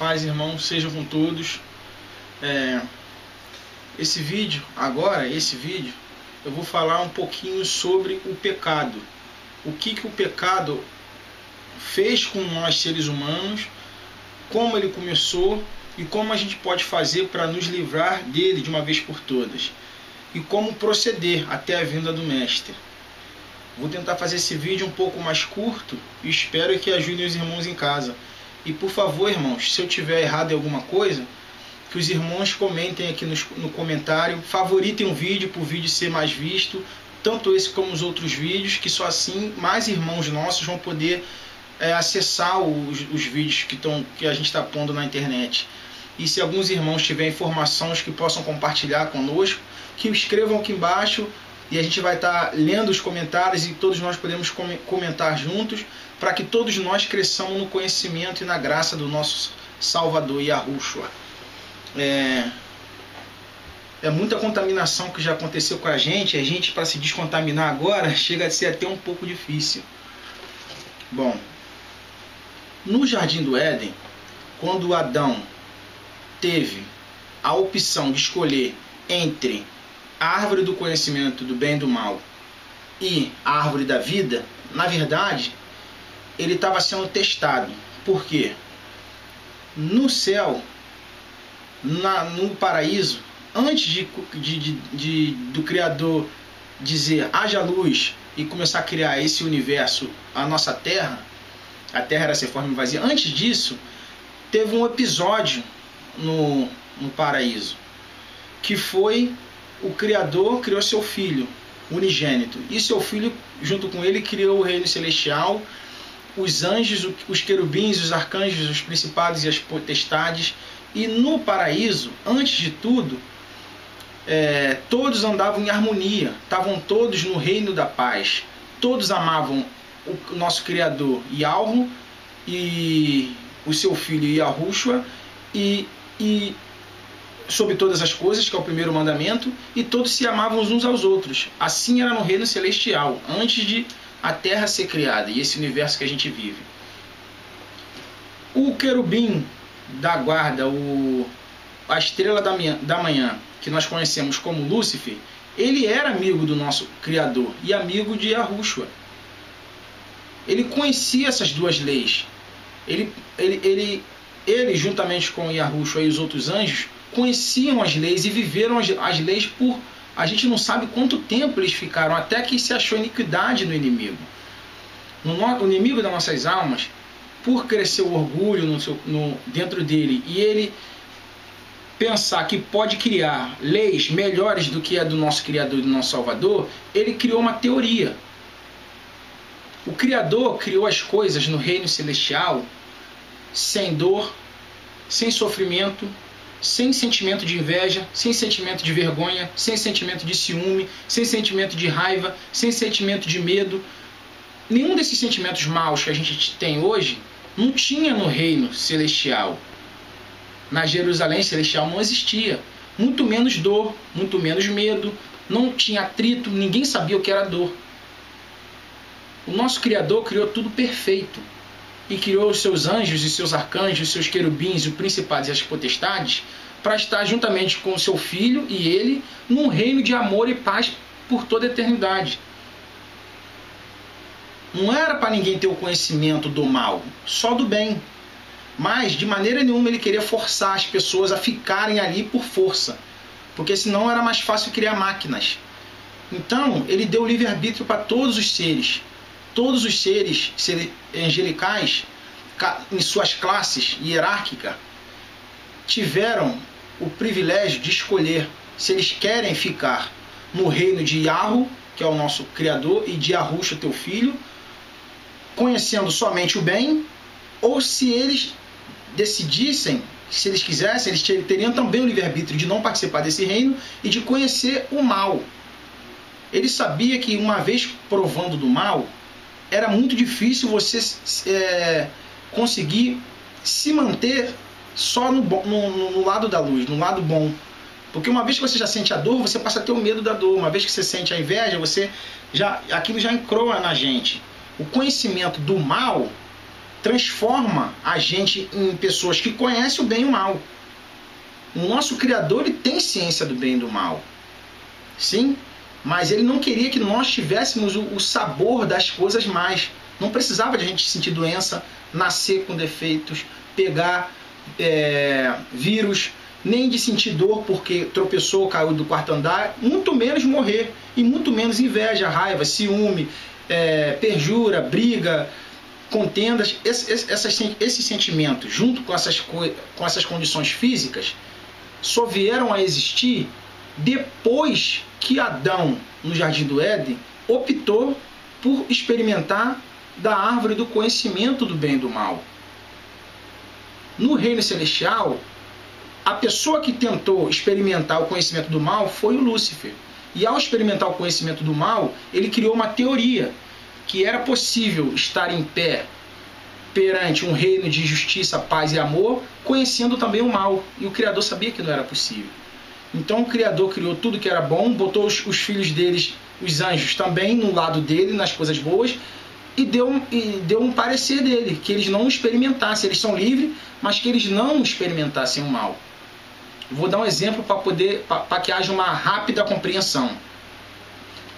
paz, irmãos, sejam com todos. Esse vídeo, eu vou falar um pouquinho sobre o pecado. O que o pecado fez com nós seres humanos, como ele começou e como a gente pode fazer para nos livrar dele de uma vez por todas. E como proceder até a vinda do Mestre. Vou tentar fazer esse vídeo um pouco mais curto e espero que ajude os irmãos em casa. E por favor, irmãos, se eu tiver errado em alguma coisa, que os irmãos comentem aqui no comentário, favoritem o vídeo para o vídeo ser mais visto, tanto esse como os outros vídeos, que só assim mais irmãos nossos vão poder acessar os vídeos que a gente está pondo na internet. E se alguns irmãos tiverem informações que possam compartilhar conosco, que escrevam aqui embaixo e a gente vai estar lendo os comentários e todos nós podemos comentar juntos, para que todos nós cresçamos no conhecimento e na graça do nosso Salvador Yahushua. É muita contaminação que já aconteceu com a gente para se descontaminar agora chega a ser até um pouco difícil. Bom, no Jardim do Éden, quando Adão teve a opção de escolher entre a árvore do conhecimento do bem e do mal e a árvore da vida, na verdade, ele estava sendo testado. Por quê? No céu, no paraíso, antes do Criador dizer haja luz e começar a criar esse universo, a nossa Terra, a Terra era sem forma e vazia, antes disso, teve um episódio no paraíso, que foi o Criador criou seu filho unigênito, e seu filho junto com ele criou o reino celestial, os anjos, os querubins, os arcanjos, os principados e as potestades. E no paraíso, antes de tudo, todos andavam em harmonia, estavam todos no reino da paz, todos amavam o nosso Criador Yahweh e o seu filho Yahushua e sobre todas as coisas, que é o primeiro mandamento, e todos se amavam uns aos outros. Assim era no reino celestial, antes de a Terra ser criada e esse universo que a gente vive. O querubim da guarda, a estrela da manhã, que nós conhecemos como Lúcifer, ele era amigo do nosso Criador e amigo de Yahushua. Ele conhecia essas duas leis. Ele juntamente com Yahushua e os outros anjos, conheciam as leis e viveram as leis por... A gente não sabe quanto tempo eles ficaram, até que se achou iniquidade no inimigo. O inimigo das nossas almas, por crescer o orgulho dentro dele, e ele pensar que pode criar leis melhores do que a do nosso Criador e do nosso Salvador, ele criou uma teoria. O Criador criou as coisas no reino celestial sem dor, sem sofrimento, sem sentimento de inveja, sem sentimento de vergonha, sem sentimento de ciúme, sem sentimento de raiva, sem sentimento de medo. Nenhum desses sentimentos maus que a gente tem hoje não tinha no reino celestial. Na Jerusalém celestial não existia. Muito menos dor, muito menos medo, não tinha atrito, ninguém sabia o que era dor. O nosso Criador criou tudo perfeito. E criou os seus anjos e seus arcanjos, os seus querubins, os principados e as potestades, para estar juntamente com o seu filho e ele num reino de amor e paz por toda a eternidade. Não era para ninguém ter o conhecimento do mal, só do bem. Mas de maneira nenhuma ele queria forçar as pessoas a ficarem ali por força, porque senão era mais fácil criar máquinas. Então ele deu livre-arbítrio para todos os seres. Todos os seres angelicais, em suas classes hierárquicas, tiveram o privilégio de escolher se eles querem ficar no reino de Yahweh, que é o nosso Criador, e de Yahushua, teu filho, conhecendo somente o bem, ou se eles decidissem, se eles quisessem, eles teriam também o livre-arbítrio de não participar desse reino e de conhecer o mal. Ele sabia que uma vez provando do mal, era muito difícil você conseguir se manter só no lado da luz, no lado bom. Porque uma vez que você já sente a dor, você passa a ter o medo da dor. Uma vez que você sente a inveja, aquilo já encroa na gente. O conhecimento do mal transforma a gente em pessoas que conhecem o bem e o mal. O nosso Criador, ele tem ciência do bem e do mal. Sim, mas ele não queria que nós tivéssemos o sabor das coisas mais. Não precisava de a gente sentir doença, nascer com defeitos, pegar vírus, nem de sentir dor porque tropeçou, caiu do quarto andar, muito menos morrer, e muito menos inveja, raiva, ciúme, perjura, briga, contendas. Esses sentimentos, junto com essas condições físicas, só vieram a existir depois que Adão, no Jardim do Éden, optou por experimentar da árvore do conhecimento do bem e do mal. No reino celestial, a pessoa que tentou experimentar o conhecimento do mal foi o Lúcifer. E ao experimentar o conhecimento do mal, ele criou uma teoria que era possível estar em pé perante um reino de justiça, paz e amor, conhecendo também o mal. E o Criador sabia que não era possível. Então o Criador criou tudo que era bom, botou os filhos deles, os anjos, também no lado dele, nas coisas boas, e deu um parecer dele, que eles não experimentassem. Eles são livres, mas que eles não experimentassem o mal. Vou dar um exemplo para que haja uma rápida compreensão.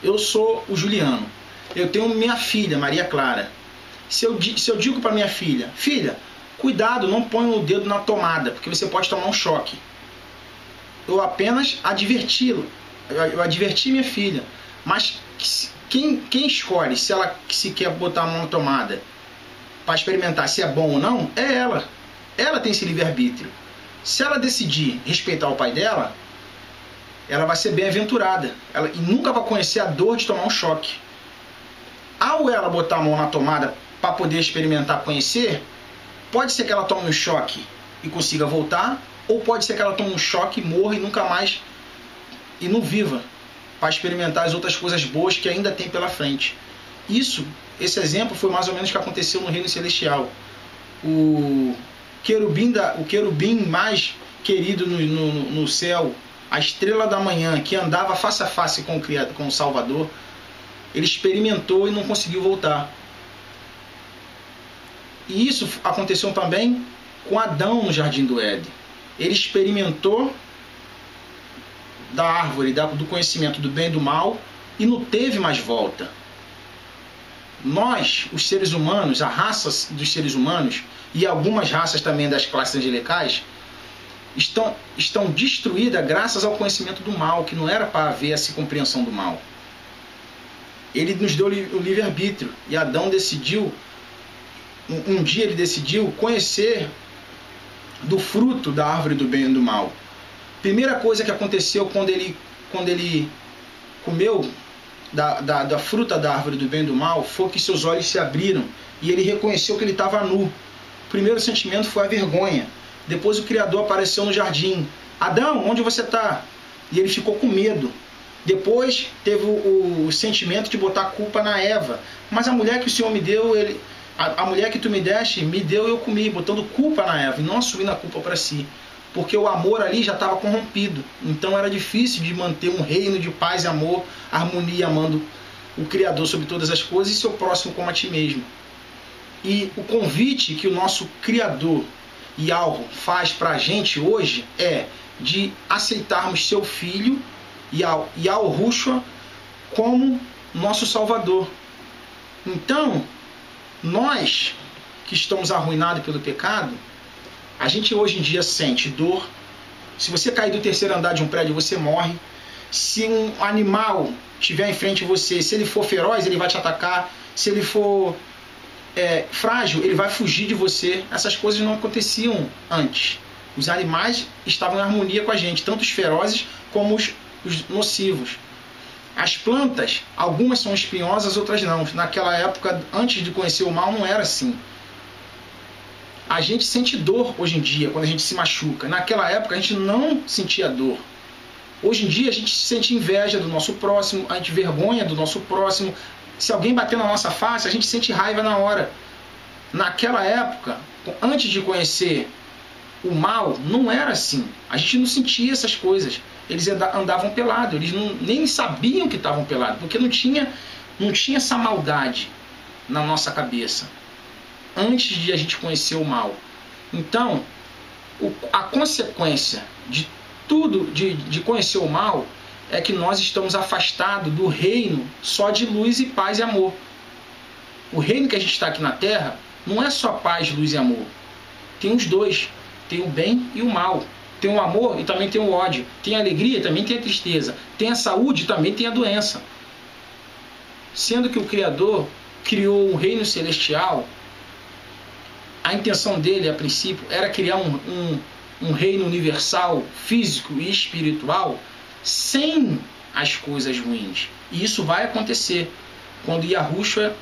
Eu sou o Juliano. Eu tenho minha filha, Maria Clara. Se eu digo para minha filha, filha, cuidado, não ponha o dedo na tomada, porque você pode tomar um choque. Eu apenas adverti-la. Eu adverti minha filha. Mas quem escolhe se quer botar a mão na tomada para experimentar se é bom ou não, é ela. Ela tem esse livre-arbítrio. Se ela decidir respeitar o pai dela, ela vai ser bem-aventurada. E nunca vai conhecer a dor de tomar um choque. Ao ela botar a mão na tomada para poder experimentar, conhecer, pode ser que ela tome um choque e consiga voltar, ou pode ser que ela tome um choque, morra e nunca mais, e não viva, para experimentar as outras coisas boas que ainda tem pela frente. Esse exemplo foi mais ou menos o que aconteceu no reino celestial. O querubim mais querido no céu, a estrela da manhã, que andava face a face com o Salvador, ele experimentou e não conseguiu voltar. E isso aconteceu também com Adão no Jardim do Éden. Ele experimentou da árvore do conhecimento do bem e do mal e não teve mais volta. Nós, os seres humanos, a raça dos seres humanos e algumas raças também das classes angelicais estão destruídas graças ao conhecimento do mal, que não era para haver essa compreensão do mal. Ele nos deu o livre-arbítrio e Adão decidiu, um dia ele decidiu conhecer do fruto da árvore do bem e do mal. Primeira coisa que aconteceu quando ele comeu da fruta da árvore do bem e do mal foi que seus olhos se abriram e ele reconheceu que ele estava nu. O primeiro sentimento foi a vergonha. Depois o Criador apareceu no jardim. Adão, onde você está? E ele ficou com medo. Depois teve o sentimento de botar a culpa na Eva. Mas a mulher que o Senhor me deu, a mulher que tu me deste, me deu e eu comi, botando culpa na Eva e não assumindo a culpa para si. Porque o amor ali já estava corrompido. Então era difícil de manter um reino de paz e amor, harmonia, amando o Criador sobre todas as coisas e seu próximo como a ti mesmo. E o convite que o nosso Criador Yahweh faz para a gente hoje é de aceitarmos seu Filho, Yahushua, como nosso Salvador. Então, nós que estamos arruinados pelo pecado, a gente hoje em dia sente dor. Se você cair do terceiro andar de um prédio, você morre. Se um animal estiver em frente de você, se ele for feroz, ele vai te atacar. Se ele for frágil, ele vai fugir de você. Essas coisas não aconteciam antes. Os animais estavam em harmonia com a gente, tanto os ferozes como os nocivos. As plantas, algumas são espinhosas, outras não. Naquela época, antes de conhecer o mal, não era assim. A gente sente dor hoje em dia quando a gente se machuca. Naquela época a gente não sentia dor. Hoje em dia a gente sente inveja do nosso próximo, a gente vergonha do nosso próximo. Se alguém bater na nossa face, a gente sente raiva na hora. Naquela época, antes de conhecer o mal, não era assim. A gente não sentia essas coisas. Eles andavam pelados, eles nem sabiam que estavam pelados, porque não tinha essa maldade na nossa cabeça. antes de a gente conhecer o mal. Então, a consequência de tudo, de conhecer o mal, é que nós estamos afastados do reino só de luz e paz e amor. O reino que a gente está aqui na Terra não é só paz, luz e amor. Tem os dois. Tem o bem e o mal. Tem o amor e também tem o ódio. Tem a alegria e também tem a tristeza. Tem a saúde e também tem a doença. Sendo que o Criador criou um reino celestial, a intenção dele, a princípio, era criar um reino universal, físico e espiritual, sem as coisas ruins. E isso vai acontecer quando Yahushua,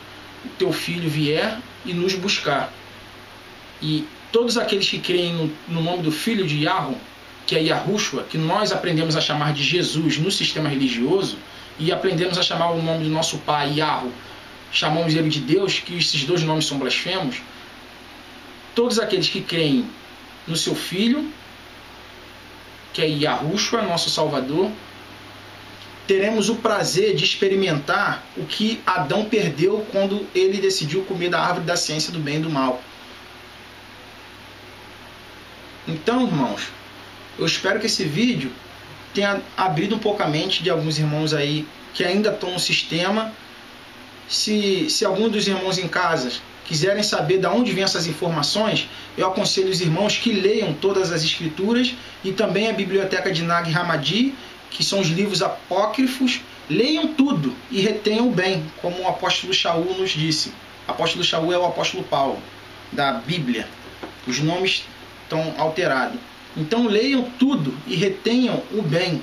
teu filho, vier e nos buscar. E todos aqueles que creem no nome do filho de Yahweh, que é Yahushua, que nós aprendemos a chamar de Jesus no sistema religioso, e aprendemos a chamar o nome do nosso pai, Yahweh, chamamos ele de Deus, que esses dois nomes são blasfemos. Todos aqueles que creem no seu filho, que é Yahushua, nosso Salvador, teremos o prazer de experimentar o que Adão perdeu quando ele decidiu comer da árvore da ciência do bem e do mal. Então, irmãos, eu espero que esse vídeo tenha abrido um pouco a mente de alguns irmãos aí que ainda estão no sistema. Se algum dos irmãos em casa quiserem saber de onde vêm essas informações, eu aconselho os irmãos que leiam todas as escrituras e também a biblioteca de Nag Hammadi, que são os livros apócrifos. Leiam tudo e retenham bem, como o apóstolo Shaul nos disse. O apóstolo Shaul é o apóstolo Paulo da Bíblia. Os nomes estão alterados. Então leiam tudo e retenham o bem.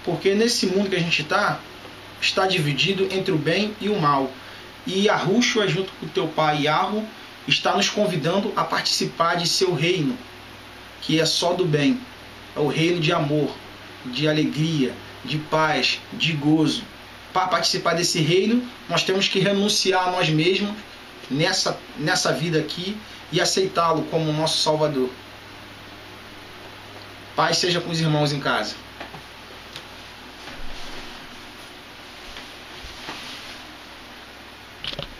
Porque nesse mundo que a gente está dividido entre o bem e o mal. E Yahushua, junto com o teu pai Yahweh, está nos convidando a participar de seu reino, que é só do bem. É o reino de amor, de alegria, de paz, de gozo. Para participar desse reino, nós temos que renunciar a nós mesmos nessa vida aqui e aceitá-lo como nosso Salvador. Paz seja com os irmãos em casa.